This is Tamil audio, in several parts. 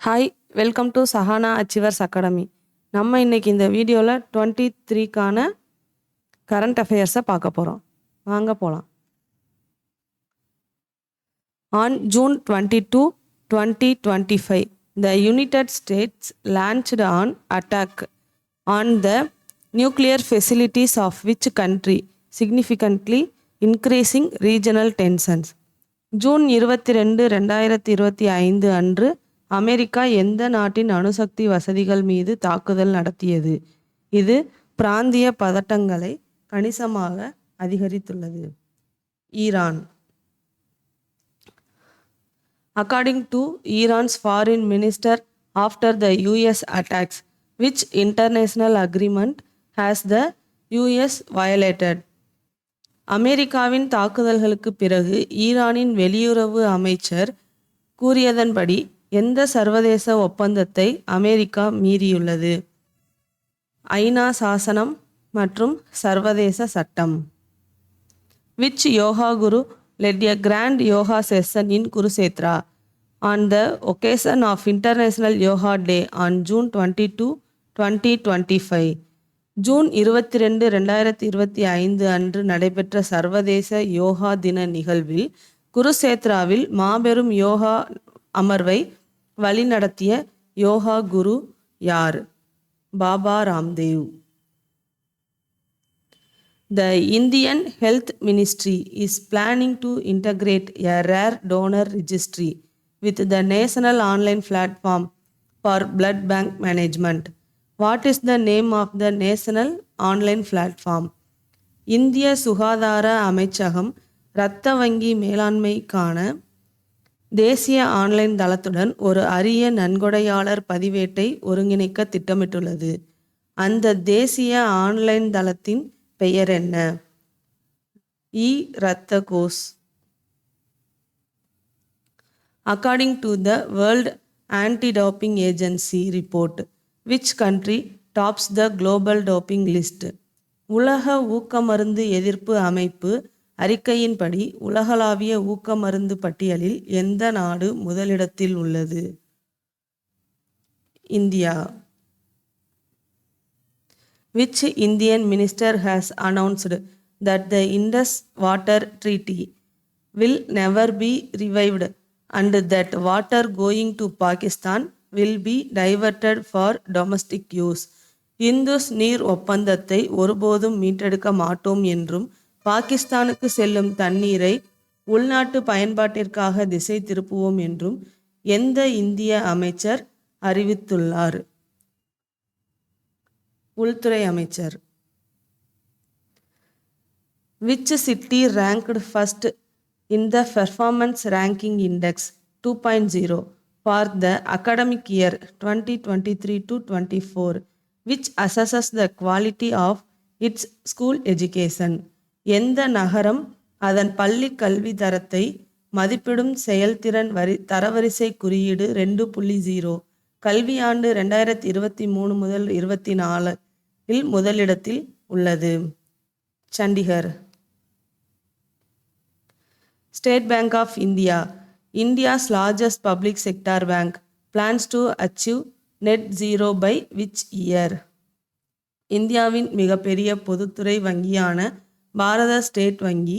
Hi, welcome to Sahana achievers academy. நம்ம இன்னைக்கு இந்த வீடியோவில் 23க்கான கரண்ட் அஃபேர்ஸை பார்க்க போகிறோம். வாங்க போகலாம். On June 22, 2025, the United States launched an attack on the nuclear facilities of which country, significantly increasing regional tensions. June 22, 2025 அன்று அமெரிக்கா எந்த நாட்டின் அணுசக்தி வசதிகள் மீது தாக்குதல் நடத்தியது? இது பிராந்திய பதட்டங்களை கணிசமாக அதிகரித்துள்ளது. Iran. According to Iran's foreign minister, after the US attacks, which international agreement has the US violated? அமெரிக்காவின் தாக்குதல்களுக்கு பிறகு ஈரானின் வெளியுறவு அமைச்சர் கூறியதன்படி எந்த சர்வதேச ஒப்பந்தத்தை அமெரிக்கா மீறியுள்ளது? ஐநா சாசனம் மற்றும் சர்வதேச சட்டம். Which yoga guru led a grand yoga session in Kurukshetra on the occasion of International Yoga Day on June 22, 2025? June 22, 2025 அன்று நடைபெற்ற சர்வதேச யோகா தின நிகழ்வில் குருசேத்ராவில் மாபெரும் யோகா அமர்வை வழிநடத்திய யோகா குரு யார்? Baba Ramdev. The Indian Health Ministry is planning to integrate a rare donor registry with the National Online Platform for Blood Bank Management. What is the name of the National Online Platform? இந்திய சுகாதார அமைச்சகம் இரத்த வங்கி மேலாண்மைக்கான தேசிய ஆன்லைன் தளத்துடன் ஒரு அரிய நன்கொடையாளர் பதிவேட்டை ஒருங்கிணைக்க திட்டமிட்டுள்ளது. அந்த தேசிய ஆன்லைன் தளத்தின் பெயர் என்ன? இரத்த Ghosh. According to the World Anti-Doping Agency report, which country tops the global doping list? உலக ஊக்கமருந்து எதிர்ப்பு அமைப்பு அறிக்கையின்படி உலகளாவிய ஊக்கமருந்து பட்டியலில் எந்த நாடு முதலிடத்தில் உள்ளது? India. Which Indian minister has announced that the Indus Water Treaty will never be revived and that water going to Pakistan will be diverted for domestic use? Indus நீர் ஒப்பந்தத்தை ஒருபோதும் மீட்டெடுக்க மாட்டோம் என்றும் பாகிஸ்தானுக்கு செல்லும் தண்ணீரை உள்நாட்டு பயன்பாட்டிற்காக திசை திருப்புவோம் என்றும் எந்த இந்திய அமைச்சர் அறிவித்துள்ளார்? உள்துறை அமைச்சர். Which city ranked first in the Performance Ranking Index 2.0 for the academic year 2023-24, which assesses the quality of its school education? எந்த நகரம் அதன் பள்ளி கல்வி தரத்தை மதிப்பிடும் செயல்திறன் தரவரிசை குறியீடு 2.0 கல்வியாண்டு 2023 முதல் 24 இல் முதலிடத்தில் உள்ளது? Chandigarh. State Bank of India, India's largest public sector bank, plans to achieve net zero by which year? இந்தியாவின் மிகப்பெரிய பொதுத்துறை வங்கியான பாரத ஸ்டேட் வங்கி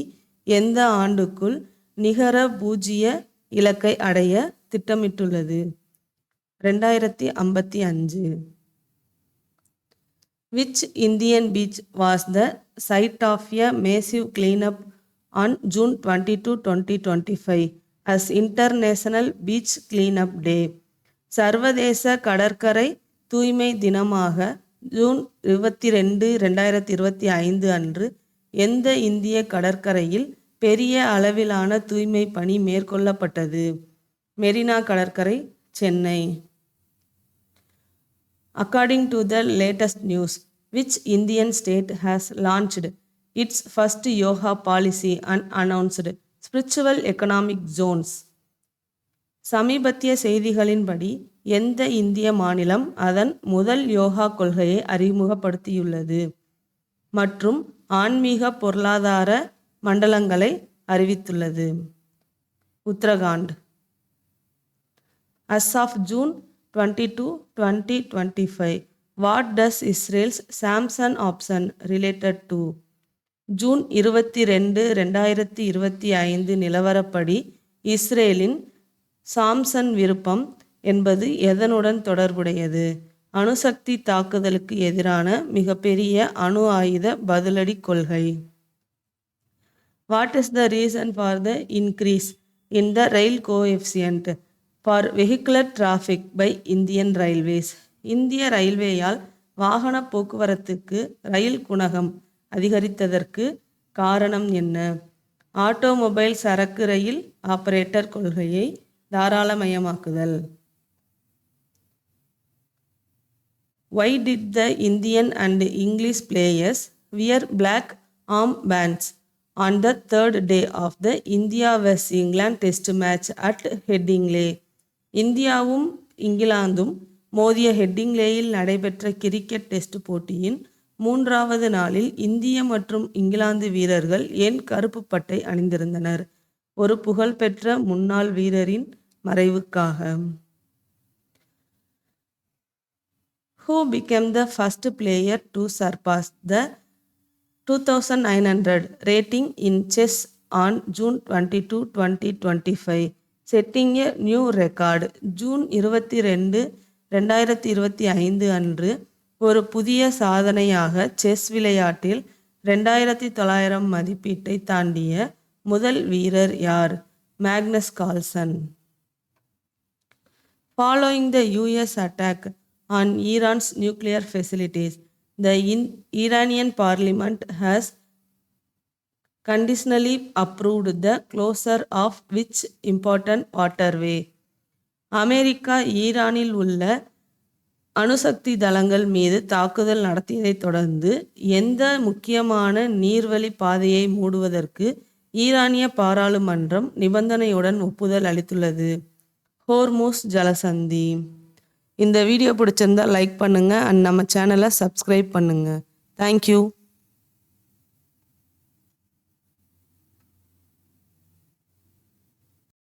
எந்த ஆண்டுக்குள் நிகர பூஜ்ஜிய இலக்கை அடைய திட்டமிட்டுள்ளது? 2055. Which Indian beach was the site of a massive cleanup on June 22, 2025 as International Beach Cleanup Day? சர்வதேச கடற்கரை தூய்மை தினமாக ஜூன் 22, 2025 அன்று எந்த இந்திய கடற்கரையில் பெரிய அளவிலான தூய்மை பணி மேற்கொள்ளப்பட்டது? மெரினா கடற்கரை, Chennai. According to the latest news, which Indian state has launched its first yoga policy and announced spiritual economic zones? சமீபத்திய செய்திகளின்படி எந்த இந்திய மாநிலம் அதன் முதல் யோகா கொள்கையை அறிமுகப்படுத்தியுள்ளது மற்றும் ஆன்மீக பொருளாதார மண்டலங்களை அறிவித்துள்ளது? Uttarakhand. As of June 22-2025. What does Israel's Samsung option related to? June 22, 2025 நிலவரப்படி இஸ்ரேலின் சாம்சன் விருப்பம் என்பது எதனுடன் தொடர்புடையது? அணுசக்தி தாக்குதலுக்கு எதிரான மிகப்பெரிய அணு ஆயுத பதிலடி கொள்கை. What is the reason for the increase in the rail coefficient for vehicular traffic by Indian Railways? இந்திய ரயில்வேயால் வாகன போக்குவரத்துக்கு ரயில் குணகம் அதிகரித்ததற்கு காரணம் என்ன? ஆட்டோமொபைல் சரக்கு ரயில் ஆபரேட்டர் கொள்கையை தாராளமயமாக்குதல். Why did the Indian and English players wear black armbands on the third day of the India vs England test match at Headingley? இந்தியாவும் இங்கிலாந்தும் மோதிய ஹெட்டிங்லேயில் நடைபெற்ற கிரிக்கெட் டெஸ்ட் போட்டியின் 3வது நாளில் இந்திய மற்றும் இங்கிலாந்து வீரர்கள் ஏன் கருப்பு பட்டை அணிந்திருந்தனர்? ஒரு புகழ்பெற்ற முன்னாள் வீரரின் மறைவுக்காக. Who became the first player to surpass the 2900 rating in chess on June 22, 2025, setting a new record? June 22, 2025 அன்று ஒரு புதிய சாதனையாக செஸ் விளையாட்டில் 2900 மதிப்பீட்டை தாண்டிய முதல் வீரர் யார்? Magnus Carlsen. Following the US attack on Iran's nuclear facilities, the Iranian parliament has conditionally approved the closure of which important waterway? America ஈரானில் உள்ள அணுசக்தி தளங்கள் மீது தாக்குதல் நடத்தியதைத் தொடர்ந்து எந்த முக்கியமான நீர்வழி பாதையை மூடுவதற்கு ஈரானிய பாராளுமன்றம் நிபந்தனையுடன் ஒப்புதல் அளித்துள்ளது? ஹோர்முஸ் ஜலசந்தி. இந்த வீடியோ பிடிச்சிருந்தா லைக் பண்ணுங்கள் அண்ட் நம்ம சேனலை சப்ஸ்கிரைப் பண்ணுங்கள். தேங்க்யூ.